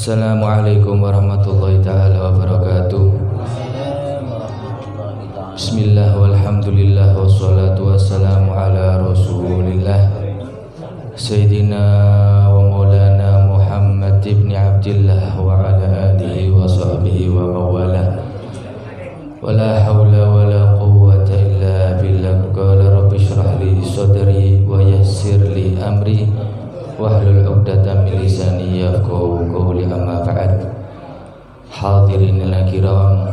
Assalamualaikum warahmatullahi ta'ala wabarakatuh. Bismillah walhamdulillah wassalatu wassalamu ala rasulillah Sayyidina wa maulana Muhammad ibn Abdillah wa ala alihi wa sahbihi wa mawala wa la hawla wa la quwwata illa billah. Qala rabbi shrah li sadri wa yassir li amri wahlul 'uqdatam min lisani yafqahu qawli. Amma ba'd. Hadirin al-kiram,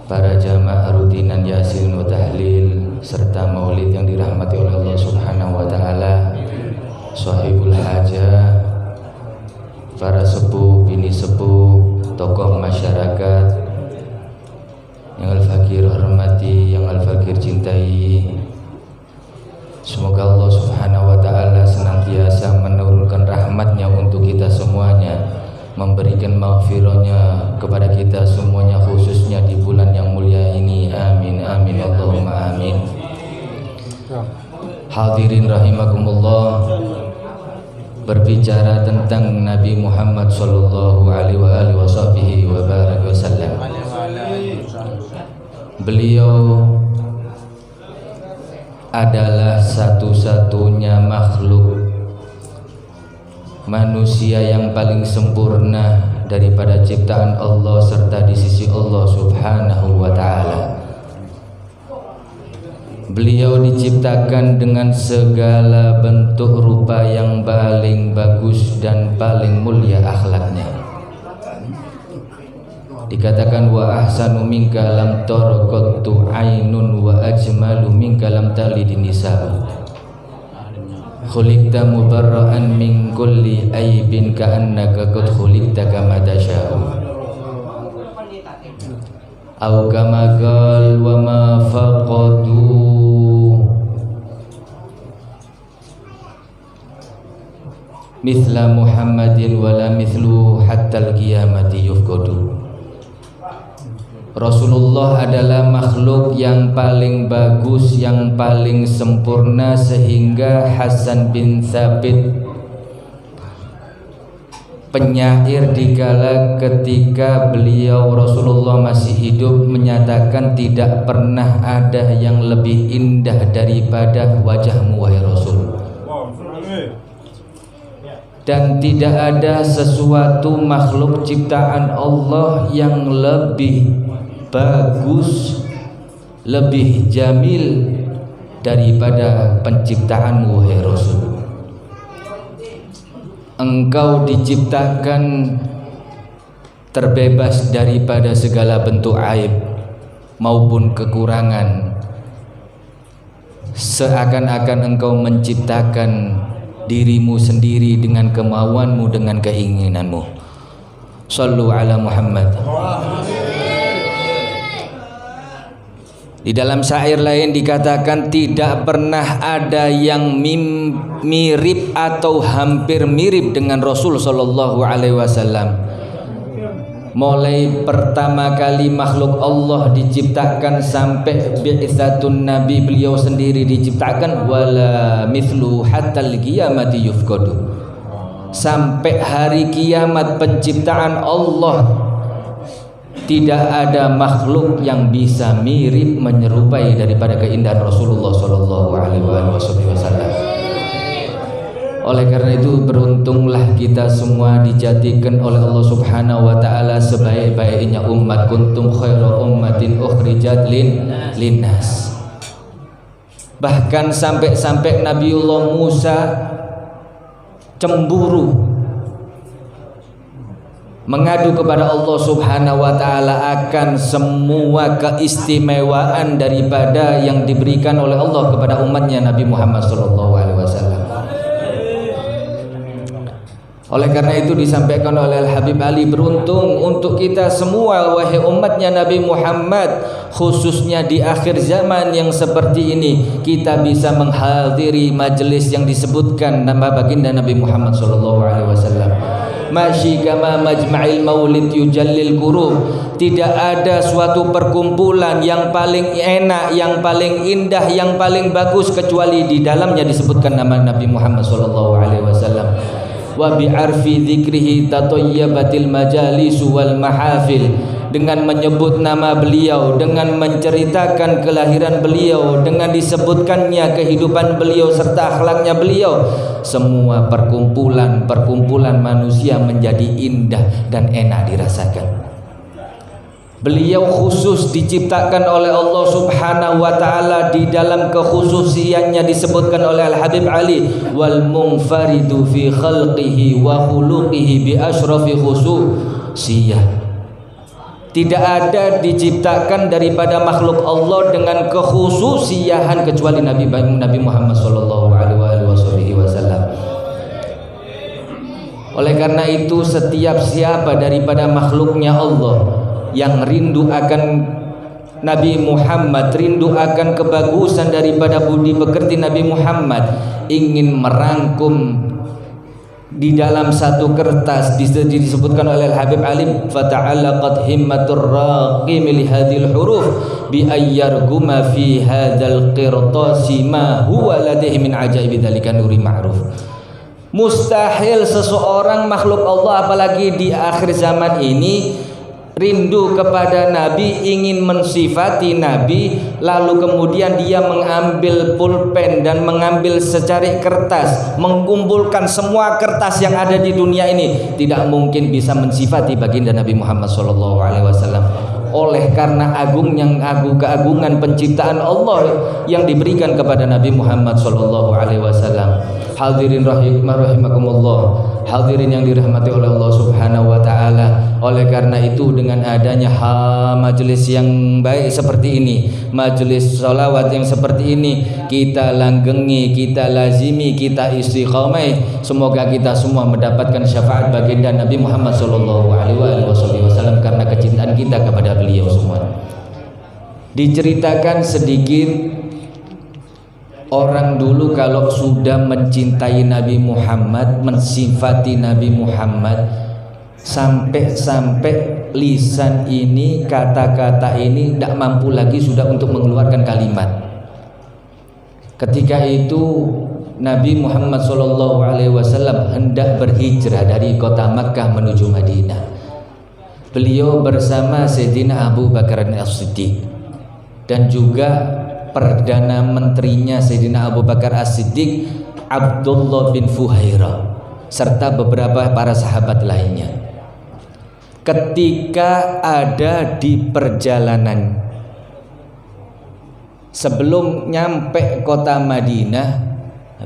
para jamaah rutinan yasin wa tahlil serta maulid yang dirahmati oleh Allah Subhanahu wa taala, sahibul hajah, para sepuh, bini sepuh, tokoh masyarakat yang al-fakir hormati, yang al-fakir cintai. Semoga Allah Subhanahu wa ta'ala senantiasa menurunkan rahmatnya untuk kita semuanya, memberikan maghfirahnya kepada kita semuanya, khususnya di bulan yang mulia ini. Amin amin Allahumma amin. Hadirin rahimakumullah, berbicara tentang Nabi Muhammad sallallahu alaihi wasallam. Beliau adalah satu-satunya makhluk manusia yang paling sempurna daripada ciptaan Allah serta di sisi Allah Subhanahu wa ta'ala. Beliau diciptakan dengan segala bentuk rupa yang paling bagus dan paling mulia akhlaknya. Dikatakan wa ahsanu minka lam tarqattu ainun wa ajmalu minka lam talidin nisa. Khuliqta mubarra'an min kulli aibin ka'annaka qad khuliqta kama tasha'u. Aw kama qal wa ma faqadu mithla Muhammadin wala mithlu hatta al-qiyamati yufqadu. Rasulullah adalah makhluk yang paling bagus, yang paling sempurna, sehingga Hasan bin Thabit, penyair dikala ketika beliau Rasulullah masih hidup, menyatakan tidak pernah ada yang lebih indah daripada wajahmu wahai Rasul. Dan tidak ada sesuatu makhluk ciptaan Allah yang lebih bagus, lebih jamil daripada penciptaanmu wahai Rasul. Engkau diciptakan terbebas daripada segala bentuk aib maupun kekurangan, seakan-akan engkau menciptakan dirimu sendiri dengan kemauanmu, dengan keinginanmu. Shallu ala Muhammad. Di dalam syair lain dikatakan tidak pernah ada yang mirip atau hampir mirip dengan Rasul sallallahu alaihi wasallam. Mulai pertama kali makhluk Allah diciptakan sampai bi'tsatun Nabi beliau sendiri diciptakan, wala mithlu hatal qiyamati yufqadu. Sampai hari kiamat penciptaan Allah, tidak ada makhluk yang bisa mirip menyerupai daripada keindahan Rasulullah sallallahu alaihi wasallam. Oleh karena itu beruntunglah kita semua dijadikan oleh Allah Subhanahu wa taala sebaik-baiknya umat. Kuntum khairu ummatin ukhrijat linnas. Bahkan sampai Nabiullah Musa cemburu, mengadu kepada Allah Subhanahu wa taala akan semua keistimewaan daripada yang diberikan oleh Allah kepada umatnya Nabi Muhammad sallallahu alaihi wasallam. Oleh karena itu disampaikan oleh Al-Habib Ali, beruntung untuk kita semua wahai umatnya Nabi Muhammad, khususnya di akhir zaman yang seperti ini, kita bisa menghadiri majelis yang disebutkan nama baginda Nabi Muhammad sallallahu alaihi wasallam. Masyi kama majma'il maulid yujallil qurub. Tidak ada suatu perkumpulan yang paling enak, yang paling indah, yang paling bagus kecuali di dalamnya disebutkan nama Nabi Muhammad sallallahu alaihi wasallam. wa bi'arfi dzikrihi tatayyabatil majalis wal mahafil. Dengan menyebut nama beliau, dengan menceritakan kelahiran beliau, dengan disebutkannya kehidupan beliau serta akhlaknya beliau, semua perkumpulan manusia menjadi indah dan enak dirasakan. Beliau khusus diciptakan oleh Allah Subhanahu wa taala, di dalam kekhususiannya disebutkan oleh Al-Habib Ali, wal munfaridu fi khalqihi wa khuluqihi bi asyrafi khususiyah. Tidak ada diciptakan daripada makhluk Allah dengan kekhususiaan kecuali Nabi Muhammad sallallahu alaihi wasallam. Oleh karena itu, setiap siapa daripada makhluknya Allah yang rindu akan Nabi Muhammad, rindu akan kebagusan daripada budi pekerti Nabi Muhammad, ingin merangkum di dalam satu kertas, disebutkan oleh Al-Habib Ali, fata'allaqat himmatur raqim li hadhil huruf bi ayyarguma fi hadzal qirtasi ma huwa ladaihi min ajaibi dzalika nuri ma'ruf. Mustahil seseorang makhluk Allah, apalagi di akhir zaman ini, rindu kepada Nabi, ingin mensifati Nabi, lalu kemudian dia mengambil pulpen dan mengambil secari kertas, mengumpulkan semua kertas yang ada di dunia ini, tidak mungkin bisa mensifati baginda Nabi Muhammad SAW. Oleh karena keagungan penciptaan Allah yang diberikan kepada Nabi Muhammad SAW. Hadirin rahimakumullah, hadirin yang dirahmati oleh Allah Subhanahu wa taala. Oleh karena itu, dengan adanya majelis yang baik seperti ini, majelis sholawat yang seperti ini, kita langgengi, kita lazimi, kita istiqamah. Semoga kita semua mendapatkan syafaat baginda Nabi Muhammad sallallahu alaihi wasallam karena kecintaan kita kepada beliau semua. Diceritakan sedikit, orang dulu kalau sudah mencintai Nabi Muhammad, mensifati Nabi Muhammad, sampai lisan ini, kata-kata ini tidak mampu lagi sudah untuk mengeluarkan kalimat. Ketika itu Nabi Muhammad SAW hendak berhijrah dari kota Makkah menuju Madinah. Beliau bersama Sayyidina Abu Bakar As-Siddiq dan juga Perdana Menterinya Sayyidina Abu Bakar As-Siddiq, Abdullah bin Fuhairah, serta beberapa para sahabat lainnya. Ketika ada di perjalanan, sebelum nyampe kota Madinah,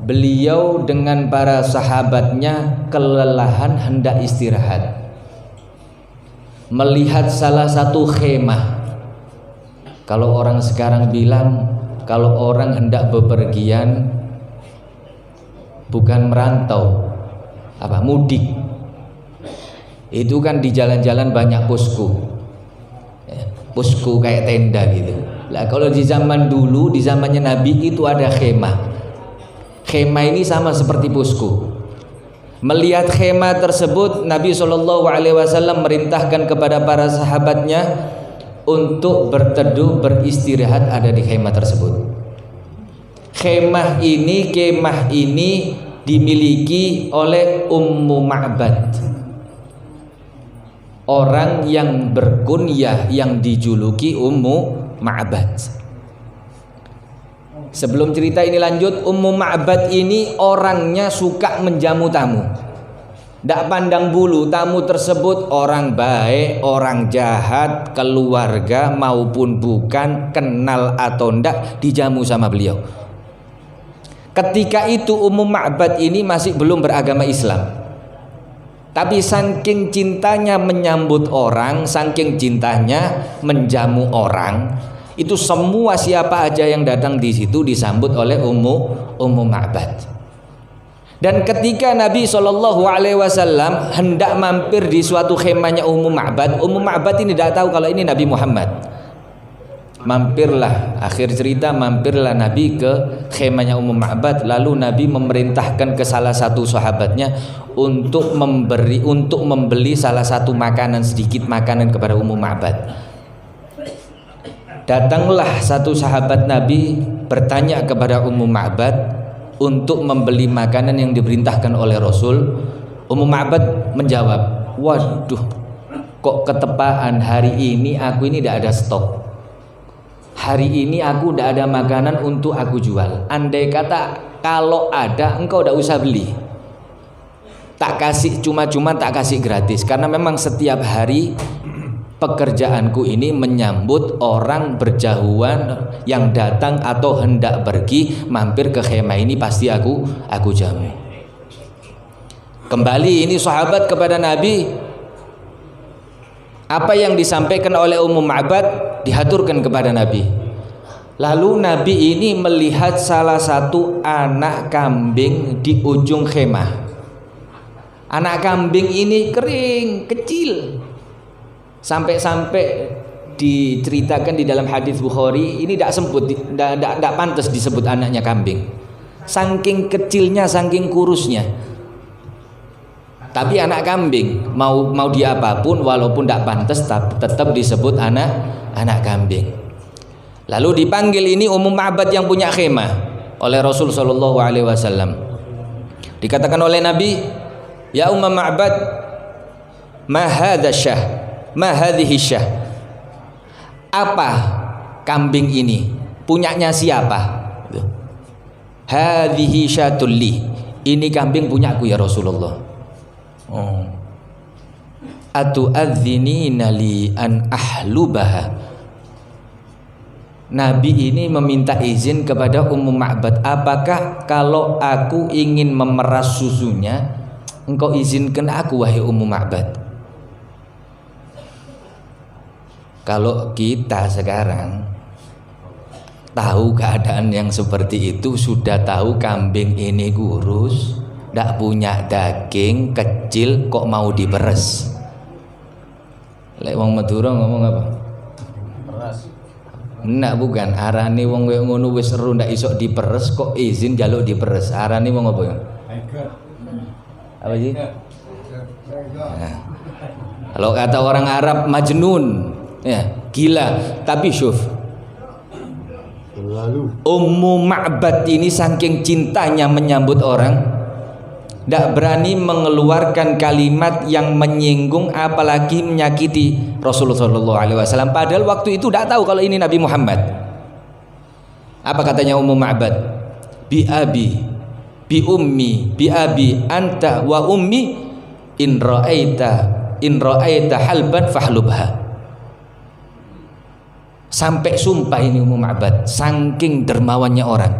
beliau dengan para sahabatnya kelelahan hendak istirahat. Melihat salah satu khemah. Kalau orang sekarang bilang, kalau orang hendak bepergian bukan merantau, mudik, itu kan di jalan-jalan banyak posko, posko kayak tenda gitu. Lah kalau di zaman dulu, di zamannya Nabi itu ada khemah. Khemah ini sama seperti posko. Melihat khemah tersebut, Nabi SAW merintahkan kepada para sahabatnya untuk berteduh, beristirahat ada di khemah tersebut. Kemah ini dimiliki oleh Ummu Ma'bad, orang yang berkunyah yang dijuluki Ummu Ma'bad. Sebelum cerita ini lanjut, Ummu Ma'bad ini orangnya suka menjamu tamu. Tidak pandang bulu tamu tersebut orang baik, orang jahat, keluarga maupun bukan, kenal atau tidak, dijamu sama beliau. Ketika itu Ummu Ma'bad ini masih belum beragama Islam. Tapi saking cintanya menyambut orang, saking cintanya menjamu orang, itu semua siapa aja yang datang di situ disambut oleh Ummu Ma'bad. Dan ketika Nabi SAW hendak mampir di suatu khemahnya Ummu Ma'bad ini tidak tahu kalau ini Nabi Muhammad. Mampirlah, akhir cerita mampirlah Nabi ke khemahnya Ummu Ma'bad. Lalu Nabi memerintahkan ke salah satu sahabatnya untuk membeli salah satu makanan, sedikit makanan kepada Ummu Ma'bad. Datanglah satu sahabat Nabi bertanya kepada Ummu Ma'bad untuk membeli makanan yang diperintahkan oleh Rasul. Ummu Ma'bad menjawab, waduh, kok ketepaan hari ini aku ini tidak ada stok. Hari ini aku tidak ada makanan untuk aku jual. Andai kata kalau ada, engkau tidak usah beli. Tak kasih cuma-cuma, tak kasih gratis. Karena memang setiap hari pekerjaanku ini menyambut orang berjauhan yang datang atau hendak pergi mampir ke khemah ini, pasti aku jamu. Kembali ini sahabat kepada Nabi. Apa yang disampaikan oleh Ummu Ma'bad dihaturkan kepada Nabi. Lalu Nabi ini melihat salah satu anak kambing di ujung khemah. Anak kambing ini kering, kecil. Sampai-sampai diceritakan di dalam hadis Bukhari, ini tidak semput, tidak pantas disebut anaknya kambing. Saking kecilnya, saking kurusnya. Tapi anak kambing, mau dia apapun, walaupun tidak pantas, tetap disebut anak kambing. Lalu dipanggil ini Ummu Ma'bad yang punya khemah oleh Rasul Shallallahu Alaihi Wasallam. Dikatakan oleh Nabi, ya Ummu Ma'bad, ma hadza syah, ma hadhihi syah. Apa kambing ini? Punyanya siapa? Hadhihi syatul li. Ini kambing punyaku ya Rasulullah. Atu'adzinina li an ahlubaha. Nabi ini meminta izin kepada Ummu Ma'bad, apakah kalau aku ingin memeras susunya, engkau izinkan aku wahai Ummu Ma'bad? Kalau kita sekarang tahu keadaan yang seperti itu, sudah tahu kambing ini kurus, tidak punya daging, kecil, kok mau diperes? Lek wong Madura ngomong apa? Peres. Nak bukan, arane wong koyo ngono wis seru ndak iso diperes, kok izin jaluk diperes. Arane wong apa ya? Apa sih? Nah, kalau kata orang Arab majnun, ya, gila. Tapi syuf, Ummu Ma'bad ini saking cintanya menyambut orang, tidak berani mengeluarkan kalimat yang menyinggung apalagi menyakiti Rasulullah SAW. Padahal waktu itu tidak tahu kalau ini Nabi Muhammad. Apa katanya Ummu Ma'bad? Bi abi, bi ummi, bi abi anta wa ummi, in ra'aita halban fahlubha. Sampai sumpah ini Ummu Ma'bad, saking dermawannya orang.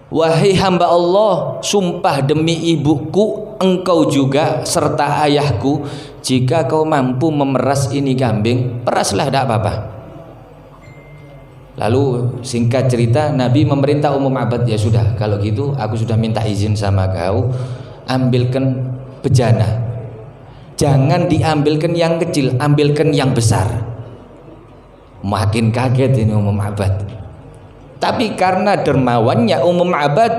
Wahai hamba Allah, sumpah demi ibuku, engkau juga serta ayahku, jika kau mampu memeras ini kambing, peraslah, tidak apa-apa. Lalu singkat cerita, Nabi memerintah Ummu Ma'bad, ya sudah, kalau gitu aku sudah minta izin sama kau, ambilkan bejana. Jangan diambilkan yang kecil, ambilkan yang besar. Makin kaget ini Ummu Ma'bad. Tapi karena dermawannya Ummu Ma'bad,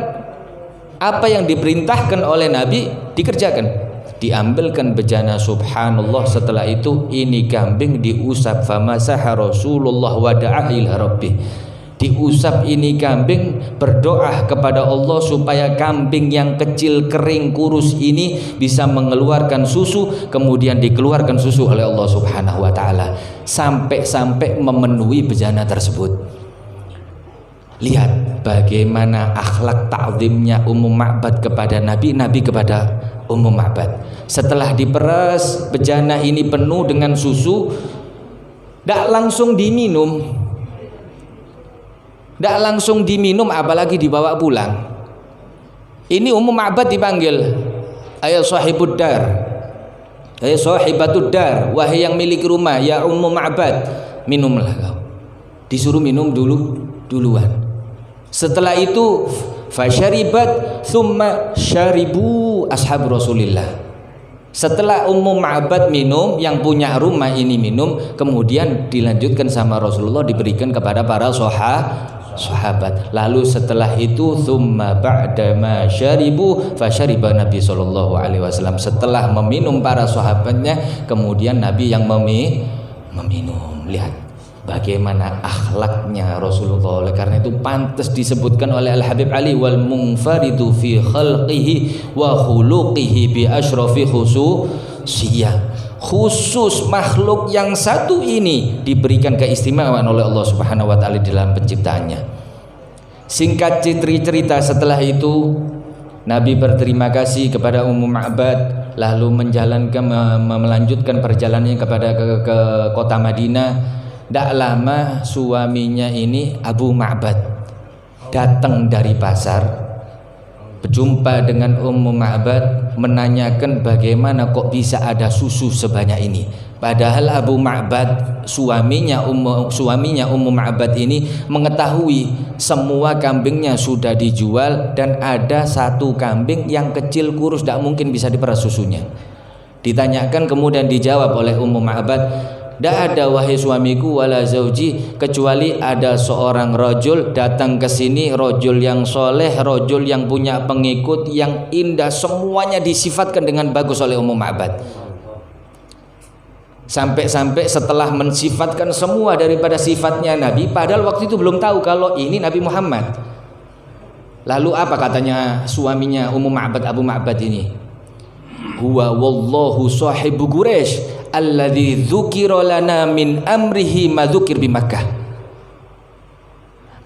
apa yang diperintahkan oleh Nabi dikerjakan. Diambilkan bejana, subhanallah. Setelah itu ini kambing diusap, famasaha Rasulullah wa da'a ila rabbih. Diusap ini kambing, berdoa kepada Allah supaya kambing yang kecil, kering, kurus ini bisa mengeluarkan susu, kemudian dikeluarkan susu oleh Allah Subhanahu wa taala sampai memenuhi bejana tersebut. Lihat bagaimana akhlak ta'zimnya Ummu Ma'bad kepada Nabi, Nabi kepada Ummu Ma'bad. Setelah diperas bejana ini penuh dengan susu, tidak langsung diminum, tidak langsung diminum, apalagi dibawa pulang. Ini Ummu Ma'bad dipanggil, ayat sahibud dar, ayat sahibatud dar, wahai yang milik rumah, ya Ummu Ma'bad, minumlah kau. Disuruh minum duluan. Setelah itu fasyaribat thumma syaribu ashab Rasulillah. Setelah Ummu Ma'bad minum, yang punya rumah ini minum, kemudian dilanjutkan sama Rasulullah, diberikan kepada para sahabat. Lalu setelah itu thumma ba'dama syaribu fasyariba Nabi sallallahu alaihi wasallam. Setelah meminum para sahabatnya, kemudian Nabi yang meminum. Lihat bagaimana akhlaknya Rasulullah. Oleh karena itu pantas disebutkan oleh Al-Habib Ali, wal munfaridu fi khalqihi wa khuluqihi bi asyrafi khususiyah. Khusus makhluk yang satu ini diberikan keistimewaan oleh Allah Subhanahu wa taala dalam penciptaannya. Singkat cerita setelah itu Nabi berterima kasih kepada Ummu Ma'bad, lalu melanjutkan perjalanannya kepada ke kota Madinah. Tidak lama suaminya ini Abu Ma'bad datang dari pasar, berjumpa dengan Ummu Ma'bad, menanyakan bagaimana kok bisa ada susu sebanyak ini. Padahal Abu Ma'bad suaminya Ummu Ma'bad ini mengetahui semua kambingnya sudah dijual dan ada satu kambing yang kecil kurus tidak mungkin bisa diperas susunya. Ditanyakan kemudian dijawab oleh Ummu Ma'bad, tidak ada wahai suamiku wala zauji, kecuali ada seorang rajul datang ke sini, rajul yang soleh, rajul yang punya pengikut yang indah, semuanya disifatkan dengan bagus oleh Ummu Ma'bad. Sampai-sampai setelah mensifatkan semua daripada sifatnya Nabi, padahal waktu itu belum tahu kalau ini Nabi Muhammad. Lalu apa katanya suaminya Ummu Ma'bad, Abu Ma'bad ini? Huwa wallahu sahibu Quraisy alladzi dzukira lana min amrihi ma dzukir bi Makkah.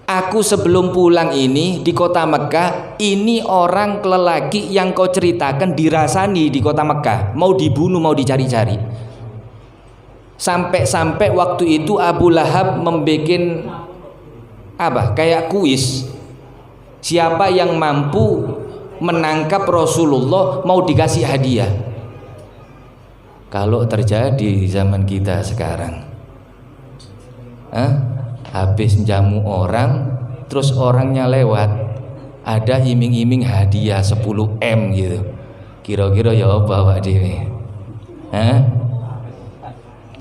Aku sebelum pulang ini di kota Mekah, ini orang lelaki yang kau ceritakan dirasani di kota Mekah, mau dibunuh, mau dicari-cari. Sampai-sampai waktu itu Abu Lahab membikin kayak kuis, siapa yang mampu menangkap Rasulullah mau dikasih hadiah. Kalau terjadi di zaman kita sekarang, habis jamu orang, terus orangnya lewat, ada iming-iming hadiah 10 M gitu, kira-kira ya apa Pak Dewi?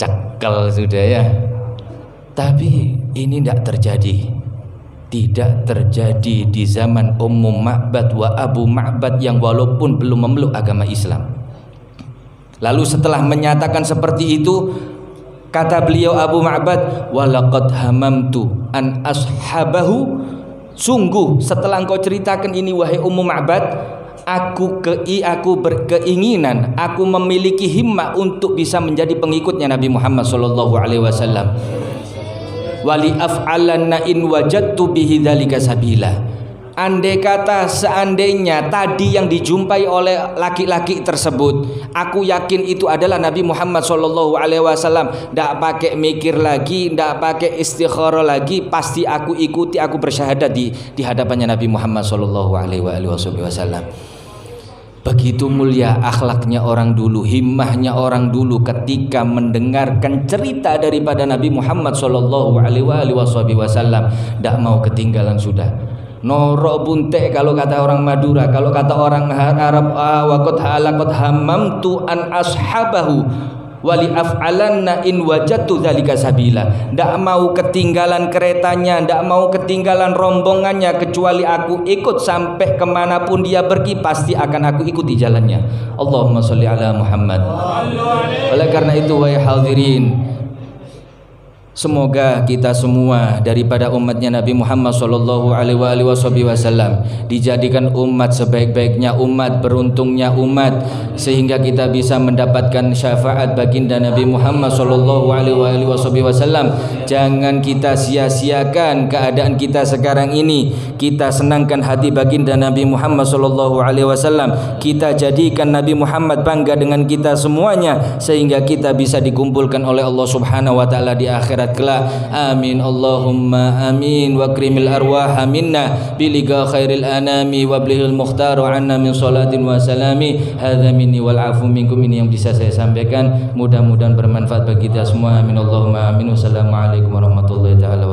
Cekal sudah ya. Tapi ini tidak terjadi di zaman Ummu Ma'bad wa Abu Ma'bad yang walaupun belum memeluk agama Islam. Lalu setelah menyatakan seperti itu, kata beliau Abu Ma'bad, walaqad hamamtu an ashabahu, sungguh setelah engkau ceritakan ini wahai Ummu Ma'bad, aku berkeinginan, aku memiliki himmah untuk bisa menjadi pengikutnya Nabi Muhammad sallallahu alaihi wasallam. Wali af'alanna in wajadtu bihi dzalika sabila. Andai kata seandainya tadi yang dijumpai oleh laki-laki tersebut, aku yakin itu adalah Nabi Muhammad sallallahu alaihi wasallam, tidak pakai mikir lagi, tidak pakai istikharah lagi, pasti aku ikuti, aku bersyahadat di hadapannya Nabi Muhammad sallallahu alaihi wasallam. Begitu mulia akhlaknya orang dulu, himmahnya orang dulu ketika mendengarkan cerita daripada Nabi Muhammad sallallahu alaihi wasallam, tidak mau ketinggalan sudah. Norok buntek kalau kata orang Madura, kalau kata orang Arab, waqad hamamtu an ashabahu wali af'alanna in wajadtu dzalika sabila. Ndak mau ketinggalan keretanya, ndak mau ketinggalan rombongannya, kecuali aku ikut sampai kemanapun dia pergi, pasti akan aku ikuti jalannya. Allahumma sholli ala Muhammad. Oleh karena itu wahai hadirin, semoga kita semua daripada umatnya Nabi Muhammad sallallahu alaihi wasallam dijadikan umat sebaik-baiknya umat, beruntungnya umat, sehingga kita bisa mendapatkan syafaat baginda Nabi Muhammad sallallahu alaihi wasallam. Jangan kita sia-siakan keadaan kita sekarang ini. Kita senangkan hati baginda Nabi Muhammad sallallahu alaihi wasallam. Kita jadikan Nabi Muhammad bangga dengan kita semuanya, sehingga kita bisa dikumpulkan oleh Allah Subhanahu wa taala di akhirat kelak. Amin Allahumma amin. Wa krimil arwah minna biliga khairil anami wa blihil mukhtaru anna min salatin wa salami. Hadza minni wal afu minkum. Ini yang bisa saya sampaikan, mudah-mudahan bermanfaat bagi kita semua. Amin Allahumma amin. Wassalamualaikum warahmatullahi taala wabarakatuh.